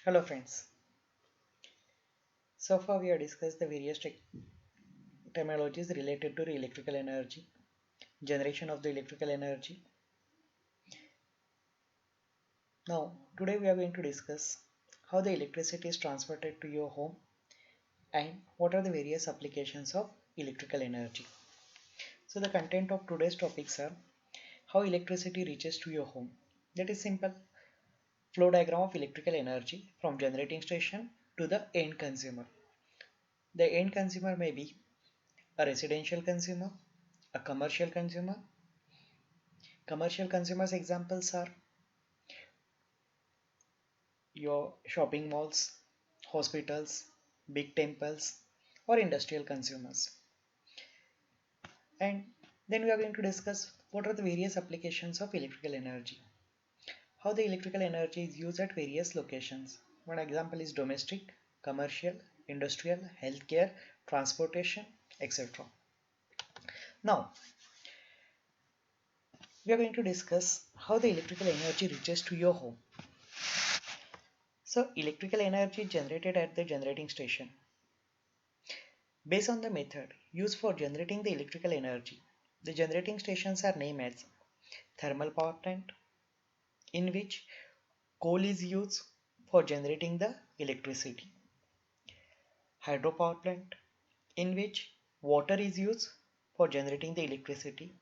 Hello friends. So far we have discussed the various terminologies related to electrical energy, generation of the electrical energy. Now today we are going to discuss how the electricity is transported to your home and what are the various applications of electrical energy. So the content of today's topics are how electricity reaches to your home. That is simple flow diagram of electrical energy from generating station to the end consumer. The end consumer may be a residential consumer, a commercial consumer. Commercial consumers examples are your shopping malls, hospitals, big temples, or industrial consumers. And then we are going to discuss what are the various applications of electrical energy. How the electrical energy is used at various locations. One example is domestic, commercial, industrial, healthcare, transportation, etc. Now, we are going to discuss how the electrical energy reaches to your home. So, electrical energy generated at the generating station. Based on the method used for generating the electrical energy, the generating stations are named as thermal power plant, in which coal is used for generating the electricity, hydropower plant, in which water is used for generating the electricity,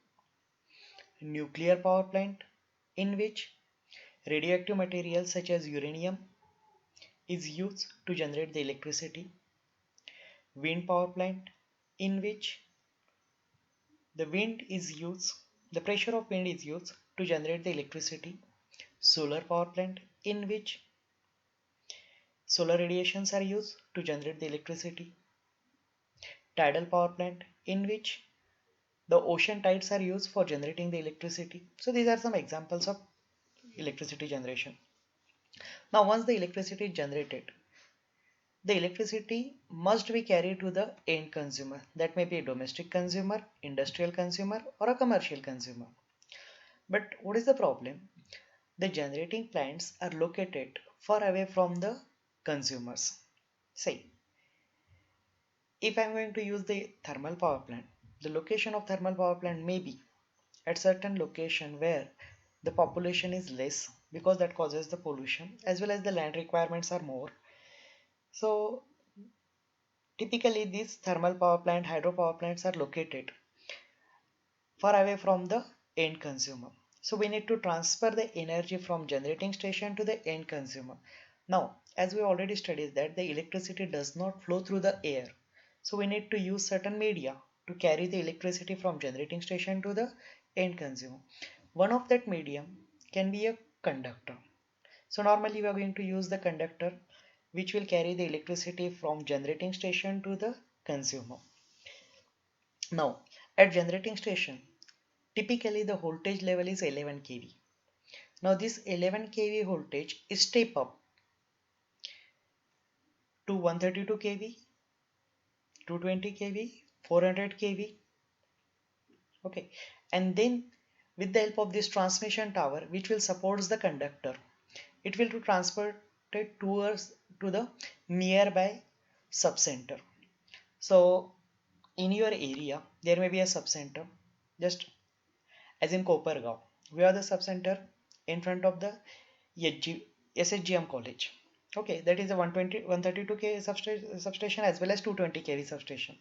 nuclear power plant, in which radioactive materials such as uranium is used to generate the electricity, wind power plant, in which the wind is used, the pressure of wind is used to generate the electricity, solar power plant, in which solar radiations are used to generate the electricity, tidal power plant, in which the ocean tides are used for generating the electricity. So these are some examples of electricity generation. Now once the electricity is generated, the electricity must be carried to the end consumer. That may be a domestic consumer, industrial consumer, or a commercial consumer. But what is the problem? The generating plants are located far away from the consumers. Say, if I'm going to use the thermal power plant, the location of thermal power plant may be at certain location where the population is less because that causes the pollution as well as the land requirements are more. So typically these thermal power plant, hydropower plants are located far away from the end consumer. So we need to transfer the energy from generating station to the end consumer. Now, as we already studied that the electricity does not flow through the air. So we need to use certain media to carry the electricity from generating station to the end consumer. One of that medium can be a conductor. So normally we are going to use the conductor which will carry the electricity from generating station to the consumer. Now, at generating station, typically the voltage level is 11 kV. Now this 11 kV voltage is step up to 132 kV, 220 kV, 400 kV. Okay, and then with the help of this transmission tower which will support the conductor, it will to transport it towards to the nearby subcenter. So in your area there may be a subcenter, just as in Kopargaon. We are the subcenter in front of the SHGM college. Okay, that is a 120, 132 kV substation as well as 220 kV substation.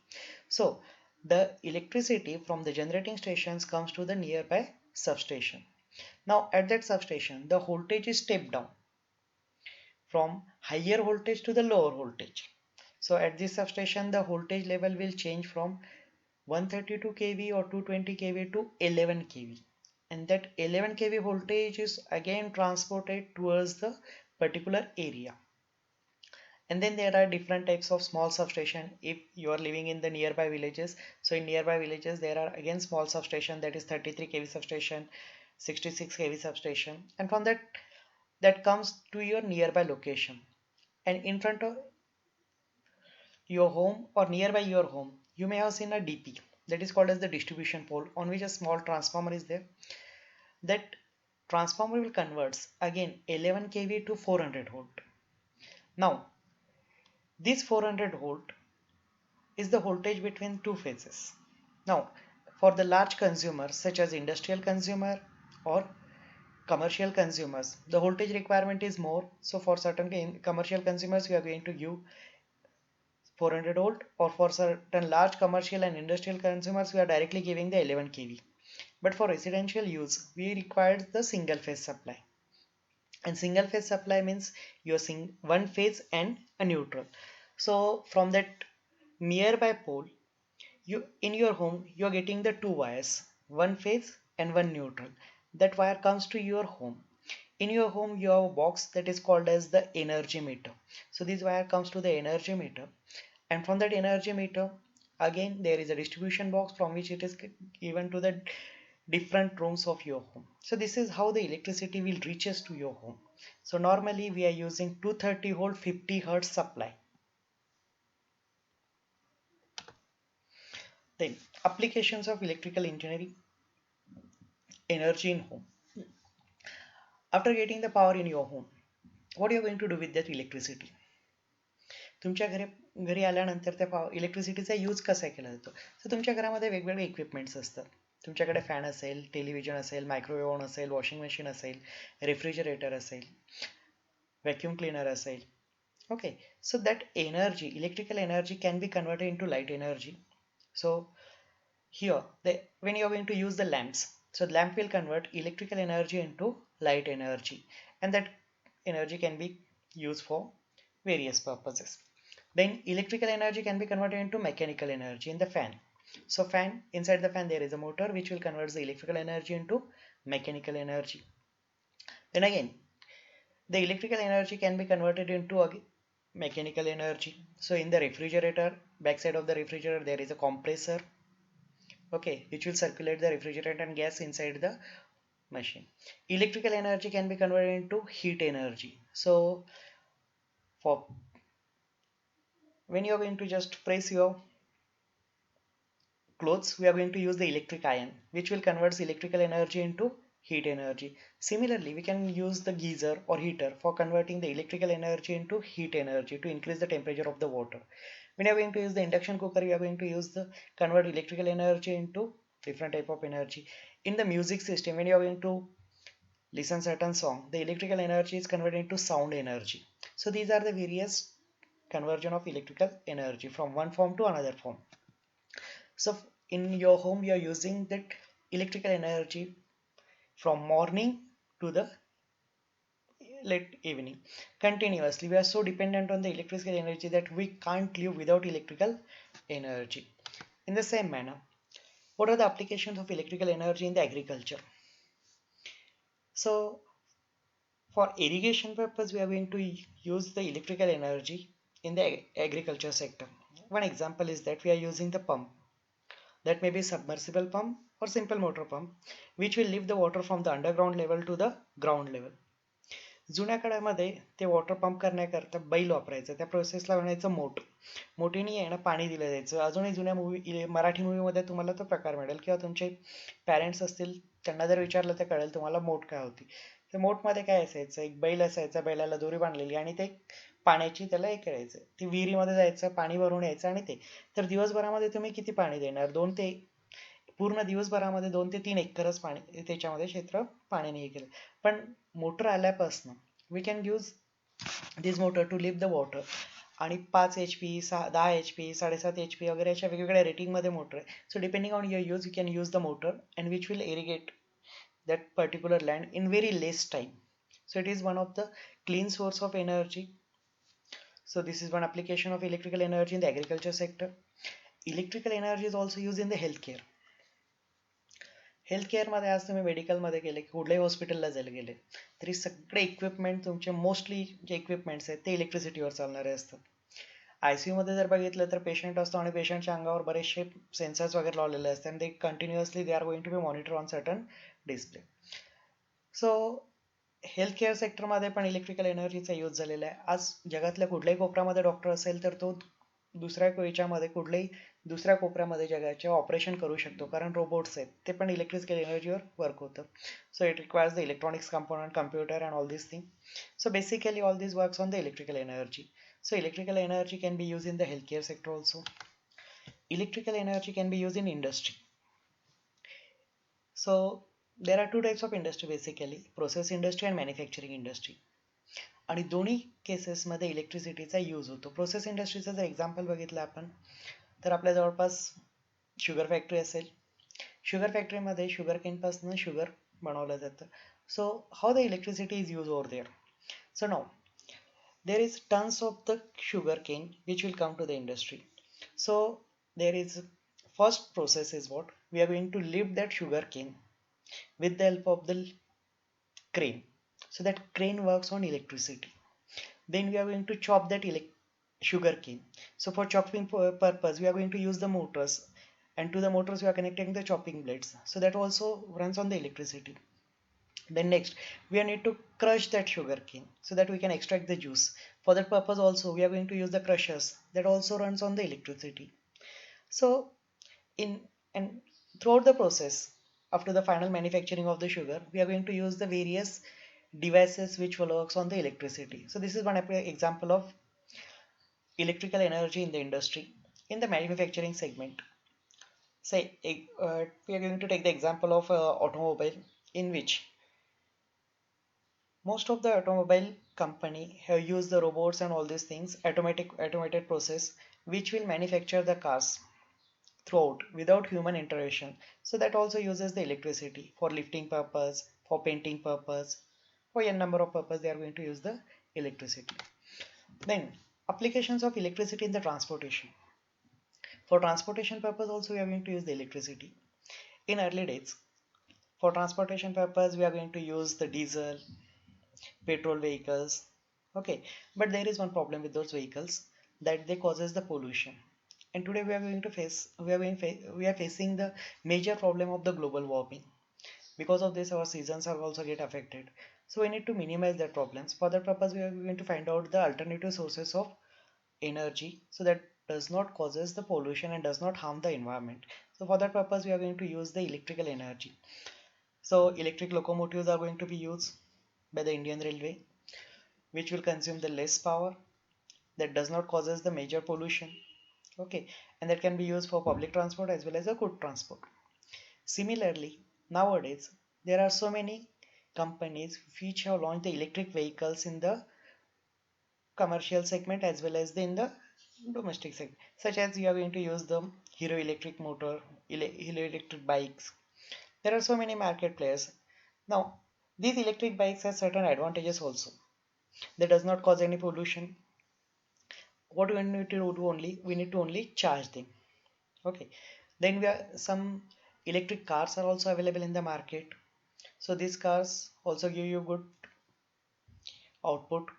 So the electricity from the generating stations comes to the nearby substation. Now at that substation, the voltage is stepped down from higher voltage to the lower voltage. So at this substation, the voltage level will change from 132 kV or 220 kV to 11 kV, and that 11 kV voltage is again transported towards the particular area. And then there are different types of small substation if you are living in the nearby villages. So in nearby villages there are again small substation, that is 33 kV substation, 66 kV substation, and from that comes to your nearby location, and in front of your home or nearby your home you may have seen a DP, that is called as the distribution pole, on which a small transformer is there. That transformer will converts again 11 kV to 400 volt. Now, this 400 volt is the voltage between two phases. Now, for the large consumers such as industrial consumer or commercial consumers, the voltage requirement is more. So for certain commercial consumers, we are going to give 400 volt, or for certain large commercial and industrial consumers, we are directly giving the 11 kV. But for residential use, we require the single phase supply. And single phase supply means you're seeing one phase and a neutral. So from that nearby pole, you in your home you're getting the two wires, one phase and one neutral. That wire comes to your home. In your home you have a box that is called as the energy meter. So this wire comes to the energy meter, and from that energy meter again there is a distribution box from which it is given to the different rooms of your home. So this is how the electricity will reaches to your home. So normally we are using 230 volt 50 hertz supply. Then applications of electrical engineering, energy in home. After getting the power in your home, what are you going to do with that electricity? तुमच्या घरी आल्यानंतर त्या इलेक्ट्रिसिटीचा use कसा केला जातो? तर तुमच्या घरामध्ये वेगवेगळे इक्विपमेंट्स असतात. तुमच्याकडे फॅन असेल, टेलिव्हिजन असेल, मायक्रोवेव्ह ओव्हन असेल, वॉशिंग मशीन असेल, रेफ्रिजरेटर असेल, व्हॅक्यूम क्लीनर असेल. Okay, so that energy, electrical energy, can be converted into light energy. So here, when you are going to use the lamps, so the lamp will convert electrical energy into light energy, and that energy can be used for various purposes. Then electrical energy can be converted into mechanical energy in the fan. So fan, inside the fan there is a motor which will convert the electrical energy into mechanical energy. Then again, the electrical energy can be converted into a mechanical energy. So in the refrigerator, backside of the refrigerator there is a compressor, okay, which will circulate the refrigerant and gas inside the machine. Electrical energy can be converted into heat energy. So for when you are going to just press your clothes, we are going to use the electric iron, which will convert electrical energy into heat energy. Similarly, we can use the geyser or heater for converting the electrical energy into heat energy to increase the temperature of the water. When you are going to use the induction cooker, we are going to use the convert electrical energy into different type of energy. In the music system, when you are going to listen certain song, the electrical energy is converted into sound energy. So these are the various conversion of electrical energy from one form to another form. So in your home you are using that electrical energy from morning to the late evening continuously. We are so dependent on the electrical energy that we can't live without electrical energy. In the same manner, what are the applications of electrical energy in the agriculture? So for irrigation purpose, we are going to use the electrical energy in the agriculture sector. One example is that we are using the pump. That may be submersible pump or simple motor pump, which will lift the water from the underground level to the ground level. जुन्या काळामध्ये ते water pump करण्याकरता बैल वापरायचं, त्या प्रोसेसला म्हणायचं मोट. मोठीने आहे ना पाणी दिलं जायचं. अजूनही जुन्या मराठी मूवीमध्ये तुम्हाला तो प्रकार मिळेल, किंवा तुमचे पॅरेंट्स असतील त्यांना जर विचारलं तर कळेल तुम्हाला मोट काय होती. तर मोटमध्ये काय असायचं, एक बैल असायचा, बैलाला दोरी बांधलेली, आणि ते पाण्याची त्याला हे करायचं, ती विहिरीमध्ये जायचं, पाणी भरून यायचं, आणि ते तर दिवसभरामध्ये तुम्ही किती पाणी देणार, पूर्ण दिवसभरामध्ये 2 ते 3 एकरच पाणी त्याच्यामध्ये क्षेत्र पाण्याने हे केलं. पण मोटर आल्यापासून we can use this motor to lift the water, आणि 5 HP 10 HP 7.5 HP वगैरे अशा वेगवेगळ्या रेटिंगमध्ये मोटर आहे. So depending on your use you can use the motor and which will irrigate that particular land in very less time. So it is one of the clean source of energy. So this is one application of electrical energy in the agriculture sector. Electrical energy is also used in the healthcare. Healthcare मध्ये आज तुम्ही मेडिकलमध्ये गेले, कुठल्याही हॉस्पिटलला जायला गेले तरी सगळे इक्विपमेंट तुमचे मोस्टली जे इक्विपमेंट्स आहेत ते इलेक्ट्रिसिटीवर चालणारे असतात. आयसीयू मध्ये जर बघितलं तर पेशंट असतो आणि पेशंटच्या अंगावर बरेचसे सेन्सर्स वगैरे लावलेले असतात, आणि ते continuously they are going to be monitor on certain display. So health care सेक्टरमध्ये पण इलेक्ट्रिकल एनर्जीचा यूज झालेला आहे. आज जगातल्या कुठल्याही कोपऱ्यामध्ये डॉक्टर असेल तर तो दुसऱ्या याच्यामध्ये कुठल्याही दुसऱ्या कोपऱ्यामध्ये जगाच्या ऑपरेशन करू शकतो, कारण रोबोट्स आहेत ते पण इलेक्ट्रिकल एनर्जीवर वर्क होतं. So it requires the electronics component, computer and all this thing. So basically all this works on the electrical energy. So electrical energy can be used in the healthcare sector also. Electrical energy can be used in industry. So there are two types of industry basically, process industry and manufacturing industry. आणि दोन्ही केसेसमध्ये इलेक्ट्रिसिटीचा use होतो. Process इंडस्ट्रीचं जर example बघितलं आपण तर आपल्या जवळपास शुगर फॅक्टरी असेल. शुगर फॅक्टरीमध्ये शुगर केनपासून शुगर बनवलं जातं. So how the electricity is use over there. So now there is tons of the sugar cane which will come to the industry. So there is first process is what we are going to lift that sugar cane with the help of the crane. So that crane works on electricity. Then we are going to chop that sugar cane. So for chopping purpose we are going to use the motors, and to the motors we are connecting the chopping blades, so that also runs on the electricity. Then next we need to crush that sugar cane so that we can extract the juice. For that purpose also we are going to use the crushers, that also runs on the electricity. So in and throughout the process, after the final manufacturing of the sugar, we are going to use the various devices which will works on the electricity. So this is one example of electrical energy in the industry. In the manufacturing segment, say we are going to take the example of automobile, in which most of the automobile company have used the robots and all these things, automated process which will manufacture the cars throughout without human intervention. So that also uses the electricity for lifting purpose, for painting purpose, for a number of purpose they are going to use the electricity. Then applications of electricity in the transportation. For transportation purpose also we are going to use the electricity. In early days, for transportation purpose we are going to use the diesel, petrol vehicles. Okay, but there is one problem with those vehicles, that they causes the pollution. And today we are going to face we are facing the major problem of the global warming. Because of this our seasons are also get affected. So we need to minimize that problems. For that purpose we are going to find out the alternative sources of energy, so that does not causes the pollution and does not harm the environment. So for that purpose we are going to use the electrical energy. So electric locomotives are going to be used by the Indian Railway, which will consume the less power, that does not causes the major pollution. Okay, and that can be used for public transport as well as a good transport. Similarly, nowadays there are so many companies which have launched the electric vehicles in the commercial segment as well as in the domestic segment, such as you are going to use the Hero electric motor, Hero electric bikes. There are so many market players. Now these electric bikes have certain advantages also. That does not cause any pollution. What we need to do only, we need to only charge them. Okay, then we are some electric cars are also available in the market. So these cars also give you good output.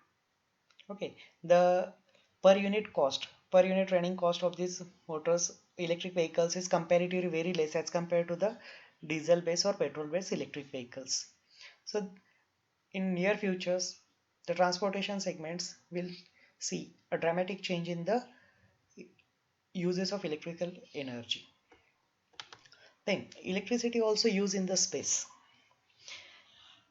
Okay, the per unit running cost of these motors electric vehicles is comparatively very less as compared to the diesel based or petrol based electric vehicles. So in near futures the transportation segments will see a dramatic change in the uses of electrical energy. Then electricity also used in the space.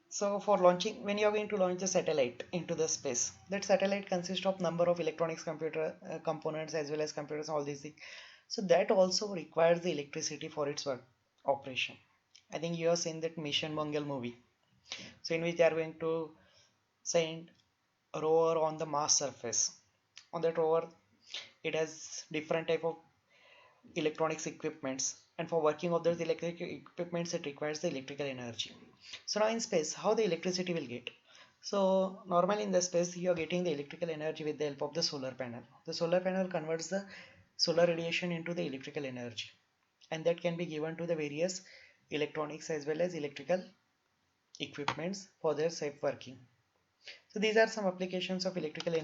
So for launching, when you are going to launch the satellite into the space, that satellite consists of number of electronics computer components as well as computers, all these things. So that also requires the electricity for its work operation. I think you have seen that Mission Mangal movie. So in which they are going to send a rover on the Mars surface. On that rover, it has different type of electronics equipments, and for working of those electric equipments it requires the electrical energy. So now in space how the electricity will get. So normally in the space you are getting the electrical energy with the help of the solar panel. The solar panel converts the solar radiation into the electrical energy, and that can be given to the various electronics as well as electrical equipments for their safe working. So these are some applications of electrical